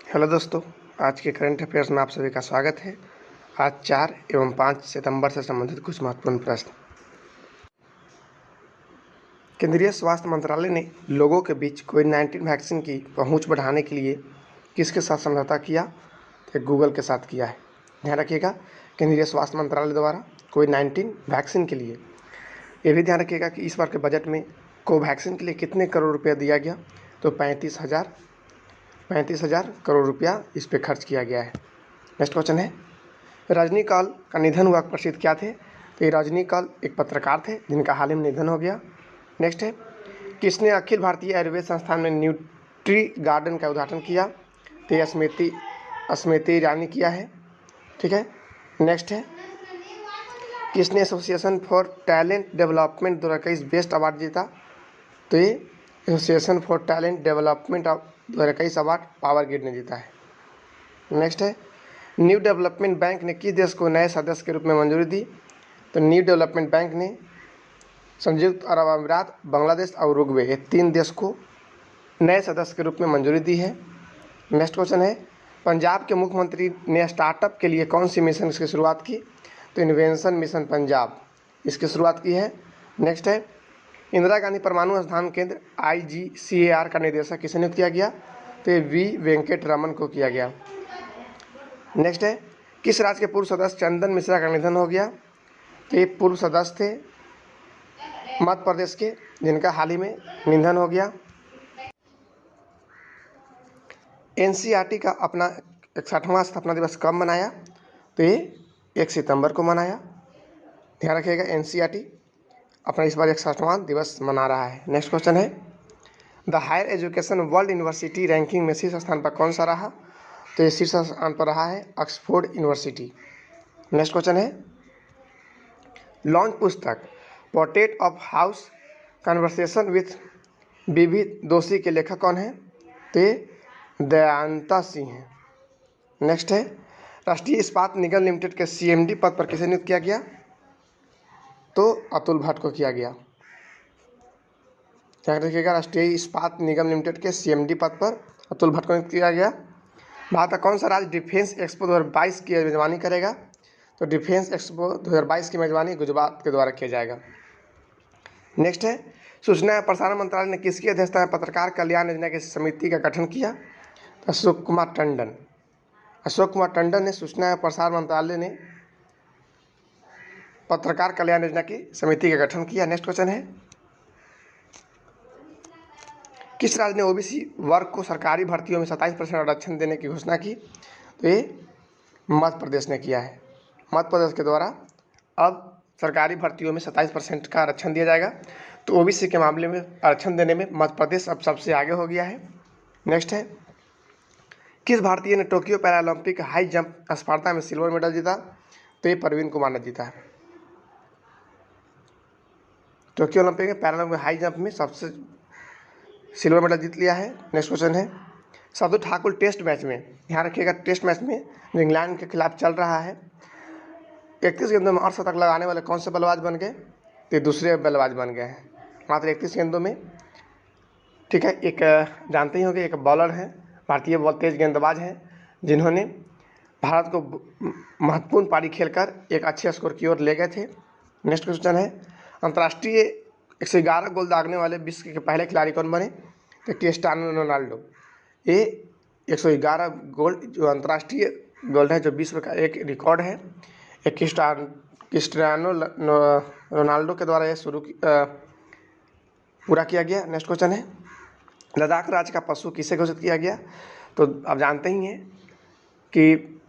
Hello दोस्तों, आज के करंट अफेयर्स में आप सभी का स्वागत है। आज 4 एवं 5 सितंबर से संबंधित कुछ महत्वपूर्ण प्रश्न। केंद्रीय स्वास्थ्य मंत्रालय ने लोगों के बीच कोविड-19 वैक्सीन की पहुंच बढ़ाने के लिए किसके साथ समझौता किया? तो गूगल के साथ किया है। ध्यान रखिएगा, केंद्रीय स्वास्थ्य मंत्रालय द्वारा कोविड-19 वैक्सीन के लिए ये भी ध्यान रखिएगा कि इस बार के बजट में कोवैक्सीन के लिए कितने करोड़ रुपया दिया गया, तो 35,000 करोड़ रुपया इस पे खर्च किया गया है। नेक्स्ट क्वेश्चन है, रजनीकांत का निधन हुआ प्रसिद्ध क्या थे? तो ये रजनीकांत एक पत्रकार थे जिनका हाल ही में निधन हो गया। नेक्स्ट है, किसने अखिल भारतीय आयुर्वेद संस्थान में न्यूट्री गार्डन का उद्घाटन किया? तो ये स्मृति ईरानी किया है। ठीक है। नेक्स्ट है, किसने association for talent development 2021 best award जीता? तो ये association for talent development 2021 award power grid ने जीता है। नेक्स्ट है, न्यू डेवलपमेंट बैंक ने किस देश को नए सदस्य के रूप में मंजूरी दी? तो न्यू डेवलपमेंट बैंक ने संयुक्त अरब अमीरात, बांग्लादेश और उरुग्वे, ये 3 देश को नए सदस्य के रूप में मंजूरी दी है। नेक्स्ट क्वेश्चन है, पंजाब के मुख्यमंत्री ने स्टार्टअप के लिए कौन सी मिशन की शुरुआत की? तो इन्वेंशन मिशन पंजाब इसकी शुरुआत की है। नेक्स्ट है, इंदिरा गांधी परमाणु अनुसंधान केंद्र IGCAR का निदेशक किसे नियुक्त किया गया? तो ये V वेंकट रमन को किया गया। नेक्स्ट है, किस राज्य के पूर्व सदस्य चंदन मिश्रा का निधन हो गया? तो ये पूर्व सदस्य थे मध्य प्रदेश के, जिनका हाल ही में निधन हो गया। NCERT का अपना 61वां स्थापना दिवस कब मनाया? तो ये 1 सितंबर को मनाया। ध्यान रखिएगा, NCERT अपना इस बार 61वां दिवस मना रहा है। नेक्स्ट क्वेश्चन है, the higher education world university ranking में शीर्ष स्थान पर कौन सा रहा? तो ये शीर्ष स्थान पर रहा है ऑक्सफोर्ड यूनिवर्सिटी। नेक्स्ट क्वेश्चन है, लॉन्च पुस्तक portrait of house conversation with B V Doshi के लेखक कौन है? तो ये दयानता सिंह है। नेक्स्ट है, राष्ट्रीय इस्पात निगम लिमिटेड के CMD पद पर किसे नियुक्त किया गया? तो अतुल भट्ट को किया गया। ध्यान रखिएगा, राष्ट्रीय इस्पात निगम लिमिटेड के CMD पद पर अतुल भट्ट को नियुक्त किया गया। भारत का कौन सा राज्य डिफेंस एक्सपो 2022 की मेजबानी करेगा? तो डिफेंस एक्सपो 2022 की मेजबानी गुजरात के द्वारा किया जाएगा। नेक्स्ट है, सूचना एवं प्रसारण मंत्रालय ने किसकी अध्यक्षता में पत्रकार कल्याण योजना की समिति का गठन किया? तो अशोक कुमार टंडन ने सूचना एवं प्रसारण मंत्रालय ने पत्रकार कल्याण योजना की समिति का गठन किया। नेक्स्ट क्वेश्चन है, किस राज्य ने OBC वर्ग को सरकारी भर्तियों में 27% आरक्षण देने की घोषणा की? तो ये मध्य प्रदेश ने किया है। मध्य प्रदेश के द्वारा अब सरकारी भर्तियों में 27% का आरक्षण दिया जाएगा। तो OBC के मामले में आरक्षण देने में मध्य प्रदेश अब सबसे आगे हो गया है। नेक्स्ट है, किस भारतीय ने टोक्यो पैरालंपिक हाई जंप स्पर्धा में सिल्वर मेडल जीता? तो ये प्रवीण कुमार ने जीता है। टोक्यो ओलंपिक में पैरालंपिक हाई जंप में सबसे सिल्वर मेडल जीत लिया है। नेक्स्ट क्वेश्चन है, शार्दुल ठाकुर टेस्ट मैच में, ध्यान रखिएगा, टेस्ट मैच में जो इंग्लैंड के खिलाफ चल रहा है, 31 गेंदों में 8 शतक लगाने वाले कौन से बल्लेबाज बन गए? तो दूसरे बल्लेबाज बन गए हैं मात्र 31 गेंदों में। ठीक है, एक जानते ही होंगे, एक बॉलर हैं, भारतीय बॉल तेज गेंदबाज हैं, जिन्होंने भारत को महत्वपूर्ण पारी खेलकर एक अच्छे स्कोर की ओर ले गए थे। नेक्स्ट क्वेश्चन है, अंतर्राष्ट्रीय 111 गोल दागने वाले विश्व के पहले खिलाड़ी कौन बने? तो क्रिस्टियानो रोनाल्डो। ये 111 गोल जो अंतर्राष्ट्रीय गोल है, जो विश्व का एक रिकॉर्ड है, एक क्रिस्टियानो रोनाल्डो के द्वारा यह पूरा किया गया। नेक्स्ट क्वेश्चन है, लद्दाख राज्य का पशु किसे घोषित किया गया? तो आप जानते ही हैं कि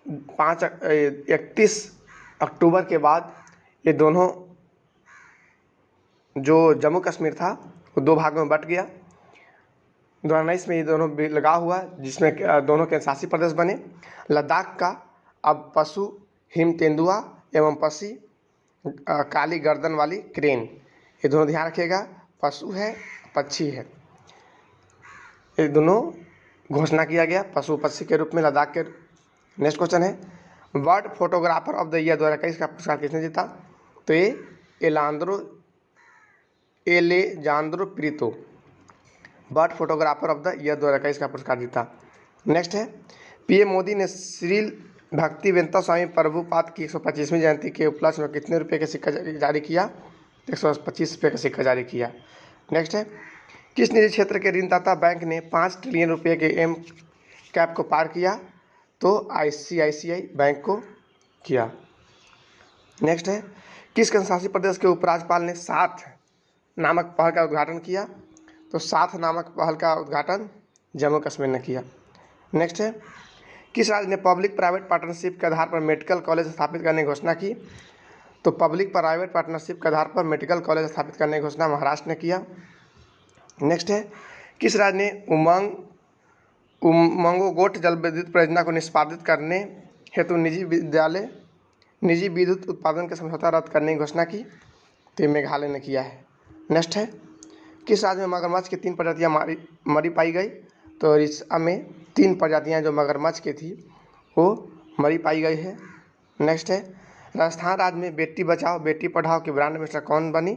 31 अक्टूबर के बाद ये दोनों, जो जम्मू कश्मीर था वो 2 भागों में बट गया। 2019 में ये दोनों लगा हुआ, जिसमें दोनों के शासी प्रदेश बने। लद्दाख का अब पशु हिम तेंदुआ एवं पक्षी काली गर्दन वाली क्रेन, ये दोनों ध्यान रखिएगा, पशु है पक्षी है, ये दोनों घोषणा किया गया पशु पक्षी के रूप में लद्दाख के। नेक्स्ट क्वेश्चन है, world photographer of the year 2021 का पुरस्कार किसने जीता? तो ये Alejandro Prieto world photographer of the year 2021 का पुरस्कार जीता। नेक्स्ट है पीएम मोदी ने श्री भक्तिवेदांत स्वामी प्रभुपाद की 125वीं जयंती के उपलक्ष्य में कितने रुपये का सिक्का जारी किया? 125 रुपये का सिक्का जारी किया। नेक्स्ट है किस निजी क्षेत्र के ऋणदाता बैंक ने 5 ट्रिलियन रुपये के एम कैप को पार किया? तो आईसीआईसीआई बैंक को किया। नेक्स्ट है किस केंद्रशासित प्रदेश के उपराज्यपाल ने साथ नामक पहल का उद्घाटन किया? तो साथ नामक पहल का उद्घाटन जम्मू कश्मीर ने किया। नेक्स्ट है किस राज्य ने पब्लिक प्राइवेट पार्टनरशिप के आधार पर मेडिकल कॉलेज स्थापित करने की घोषणा की? तो पब्लिक प्राइवेट पार्टनरशिप के आधार पर मेडिकल कॉलेज स्थापित करने की घोषणा महाराष्ट्र ने किया। नेक्स्ट है किस राज्य ने उमंगोट जल विद्युत परियोजना को निष्पादित करने हेतु निजी विद्युत उत्पादन के समझौता रद्द करने की घोषणा की? तो मेघालय ने किया है। नेक्स्ट है किस राज्य में मगरमच्छ की 3 प्रजातियाँ मरी पाई गई? तो उड़ीसा में 3 प्रजातियाँ जो मगरमच्छ की थी वो मरी पाई गई है। नेक्स्ट है राजस्थान राज्य में बेटी बचाओ बेटी पढ़ाओ की ब्रांड एम्बेसडर कौन बनी?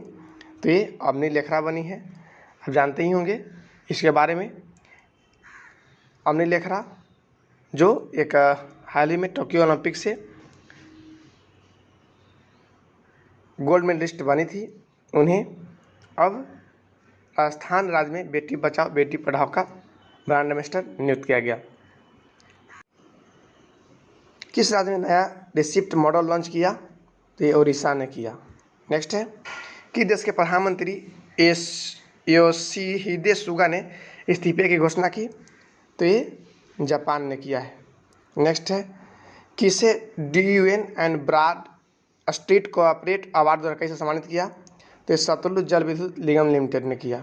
तो ये अवनी लेखरा बनी है। आप जानते ही होंगे इसके बारे में। अवनी लेखरा जो एक हाल ही में टोक्यो ओलंपिक से गोल्ड मेडलिस्ट बनी थी, उन्हें अब राजस्थान राज्य में बेटी बचाओ बेटी पढ़ाओ का ब्रांड एम्बेसडर नियुक्त किया गया। किस राज्य ने नया रिसिप्ट मॉडल लॉन्च किया? तो ये उड़ीसा ने किया। नेक्स्ट है किस देश के प्रधानमंत्री योशिहिदे सुगा ने इस्तीफे की घोषणा की? तो ये जापान ने किया है। नेक्स्ट है किसे DUN and Bradstreet corporate award 2021 से सम्मानित किया? तो ये सतलुज जल विद्युत निगम लिमिटेड ने किया।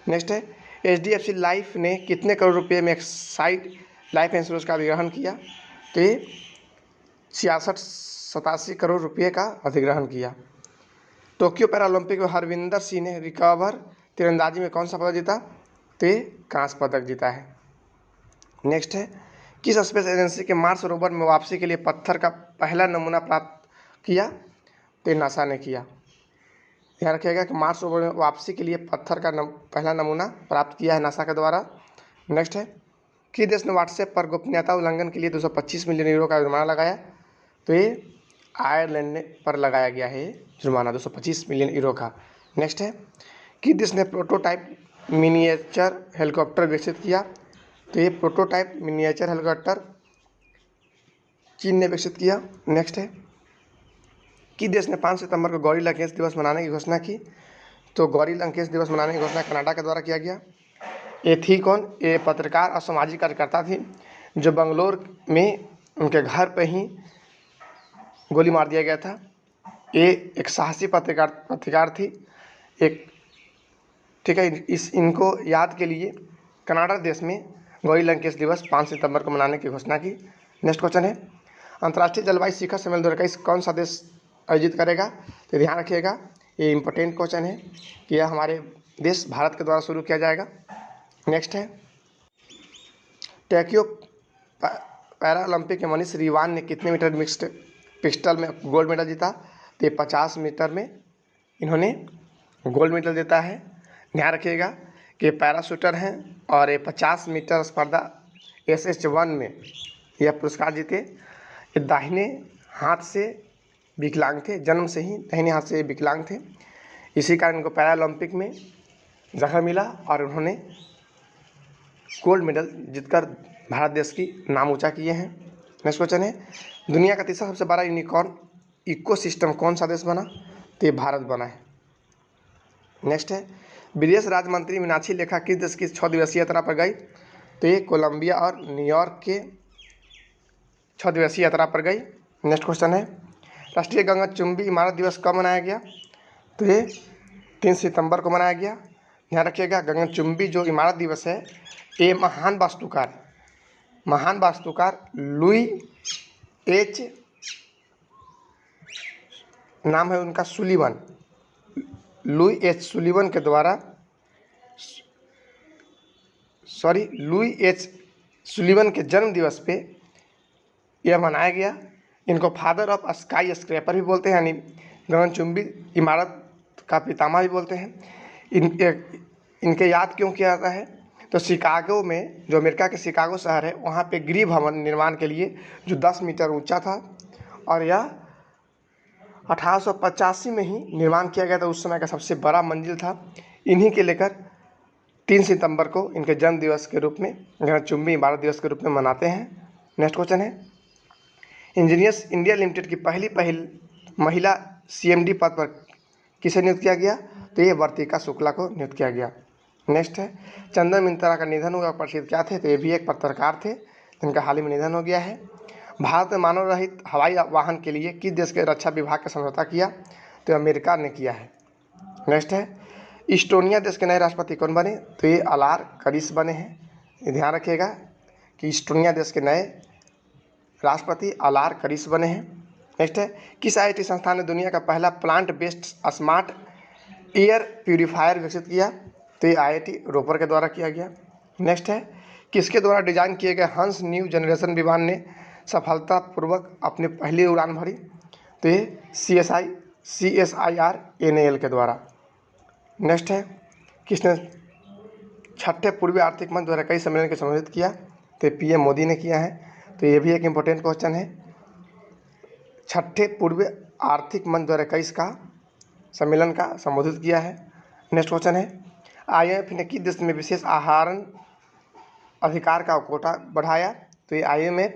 नेक्स्ट है HDFC लाइफ ने कितने करोड़ रुपए में एक्साइड लाइफ इंश्योरेंस का अधिग्रहण किया? तो ये 66-87 करोड़ रुपये का अधिग्रहण किया। टोक्यो पैरालंपिक में हरविंदर सिंह ने रिकवर तीरंदाजी में कौन सा पदक जीता? तो ये कांस्य पदक जीता है। नेक्स्ट है किस स्पेस एजेंसी के मार्स रोवर में वापसी के लिए पत्थर का पहला नमूना प्राप्त किया? तो नासा ने किया। ध्यान रखिएगा कि मार्स रोवर में वापसी के लिए पत्थर का पहला नमूना प्राप्त किया है नासा के द्वारा। नेक्स्ट है किस देश ने व्हाट्सएप पर गोपनीयता उल्लंघन के लिए 225 मिलियन यूरो का जुर्माना लगाया? तो ये आयरलैंड ने पर लगाया गया है जुर्माना 225 मिलियन यूरो का। नेक्स्ट है किस देश ने प्रोटोटाइप मिनिएचर हेलीकॉप्टर विकसित किया? तो ये प्रोटोटाइप मिनिएचर हेलीकॉप्टर चीन ने विकसित किया। नेक्स्ट है किस देश ने 5 सितंबर को गौरी लंकेश दिवस मनाने की घोषणा की? तो गौरी लंकेश दिवस मनाने की घोषणा कनाडा के द्वारा किया गया। ये थी कौन? ये पत्रकार और सामाजिक कार्यकर्ता थी जो बंगलोर में उनके घर पे ही गोली मार दिया गया था। ये एक साहसी पत्रकार थी एक, ठीक है। इनको याद के लिए कनाडा देश में गौरी लंकेश दिवस 5 सितंबर को मनाने की घोषणा की। नेक्स्ट क्वेश्चन है अंतर्राष्ट्रीय जलवायु शिखर सम्मेलन 2021 कौन सा देश आयोजित करेगा? तो ध्यान रखिएगा ये इंपॉर्टेंट क्वेश्चन है कि यह हमारे देश भारत के द्वारा शुरू किया जाएगा। नेक्स्ट है टोक्यो पैरालंपिक में मनीष रिवान ने कितने मीटर मिक्स्ड पिस्टल में गोल्ड मेडल जीता? तो 50 मीटर में इन्होंने गोल्ड मेडल जीता है। ध्यान रखिएगा कि पैराशूटर हैं और ये 50 मीटर स्पर्धा SH1 में यह पुरस्कार जीते। ये दाहिने हाथ से विकलांग थे, जन्म से ही दाहिने हाथ से विकलांग थे, इसी कारण इनको पैरालंपिक में जगह मिला और उन्होंने गोल्ड मेडल जीतकर भारत देश की नाम ऊंचा किए हैं। नेक्स्ट क्वेश्चन है दुनिया का तीसरा सबसे बड़ा यूनिकॉर्न इकोसिस्टम कौन सा देश बना? तो ये भारत बना है। नेक्स्ट है विदेश राज्य मंत्री मीनाक्षी लेखा किस देश की 6 दिवसीय यात्रा पर गई? तो ये कोलंबिया और न्यूयॉर्क के 6 दिवसीय यात्रा पर गई। नेक्स्ट क्वेश्चन है राष्ट्रीय गगनचुंबी इमारत दिवस कब मनाया गया? तो ये 3 सितंबर को मनाया गया। ध्यान रखिएगा गगनचुंबी जो इमारत दिवस है ये महान वास्तुकार लुई एच नाम है उनका लुई एच सुलिवन के द्वारा लुई एच सुलिवन के जन्म दिवस पे यह मनाया गया। इनको फादर ऑफ स्काई स्क्रैपर भी बोलते हैं, यानी गगनचुंबी इमारत का पितामह भी बोलते हैं। इनके याद क्यों किया जाता है? तो शिकागो में, जो अमेरिका के शिकागो शहर है, वहाँ पे गृह भवन निर्माण के लिए जो 10 मीटर ऊंचा था, और यह 1885 में ही निर्माण किया गया था। उस समय का सबसे बड़ा मंजिल था। इन्हीं के लेकर 3 सितंबर को इनके जन्म दिवस के रूप में, गगनचुंबी इमारत दिवस के रूप में मनाते हैं। नेक्स्ट क्वेश्चन है, इंजीनियर्स इंडिया लिमिटेड की पहली महिला CMD पद पर किसे नियुक्त किया गया? तो ये वर्तिका शुक्ला को नियुक्त किया गया। नेक्स्ट है, चंदन मित्रा का निधन हुआ, प्रसिद्ध क्या थे? तो ये भी एक पत्रकार थे जिनका हाल ही में निधन हो गया है। भारत ने मानव रहित हवाई वाहन के लिए किस देश के रक्षा विभाग का समझौता किया? तो अमेरिका ने किया है। नेक्स्ट है, इस्टोनिया देश के नए राष्ट्रपति कौन बने? तो ये अलार करिस बने हैं। ये ध्यान रखिएगा कि इस्टोनिया देश के नए राष्ट्रपति अलार करिस बने हैं। नेक्स्ट है, किस IIT संस्थान ने दुनिया का पहला plant based smart air purifier विकसित किया? तो ये IIT रोपर के द्वारा किया गया। नेक्स्ट है, किसके द्वारा डिजाइन किए गए हंस न्यू जनरेशन विमान ने सफलतापूर्वक अपनी पहली उड़ान भरी? तो ये CSIR NAL के द्वारा। नेक्स्ट है, किसने 6ठे पूर्वी आर्थिक मंच 2021 सम्मेलन को संबोधित किया? तो PM मोदी ने किया है। तो ये भी एक इम्पोर्टेंट क्वेश्चन है। 6ठे पूर्वी आर्थिक मंच 2021 का सम्मेलन का संबोधित किया है। नेक्स्ट क्वेश्चन है, IMF ने किस देश में विशेष आहार अधिकार का कोटा बढ़ाया? तो ये IMF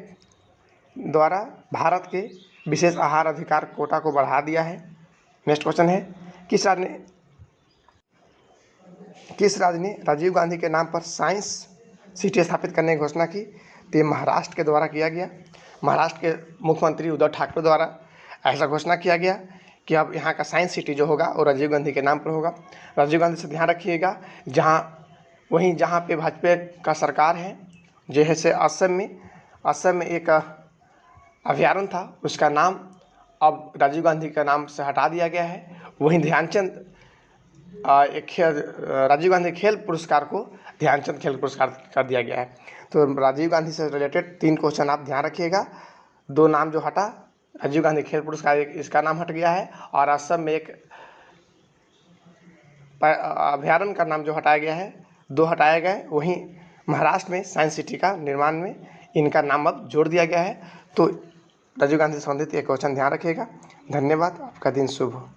द्वारा भारत के विशेष आहार अधिकार कोटा को बढ़ा दिया है। नेक्स्ट क्वेश्चन है, किस राज्य ने राजीव गांधी के नाम पर साइंस सिटी स्थापित करने की घोषणा की? तो ये महाराष्ट्र के द्वारा किया गया। महाराष्ट्र के मुख्यमंत्री उद्धव ठाकरे द्वारा ऐसा घोषणा किया गया कि अब यहाँ का साइंस सिटी जो होगा वो राजीव गांधी के नाम पर होगा। राजीव गांधी से ध्यान रखिएगा, जहाँ पे भाजपा का सरकार है, जैसे असम में एक अभयारण्य था, उसका नाम अब राजीव गांधी के नाम से हटा दिया गया है। वहीं ध्यानचंद राजीव गांधी खेल पुरस्कार को ध्यानचंद खेल पुरस्कार कर दिया गया है। तो राजीव गांधी से रिलेटेड 3 क्वेश्चन आप ध्यान रखिएगा। 2 नाम जो हटा, राजीव गांधी खेल पुरस्कार इसका नाम हट गया है, और असम में एक अभयारण्य का नाम जो हटाया गया है, 2 हटाए गए। वहीं महाराष्ट्र में साइंस सिटी का निर्माण में इनका नाम अब जोड़ दिया गया है। तो राजीव गांधी से संबंधित एक क्वेश्चन ध्यान रखिएगा। धन्यवाद, आपका दिन शुभ हो।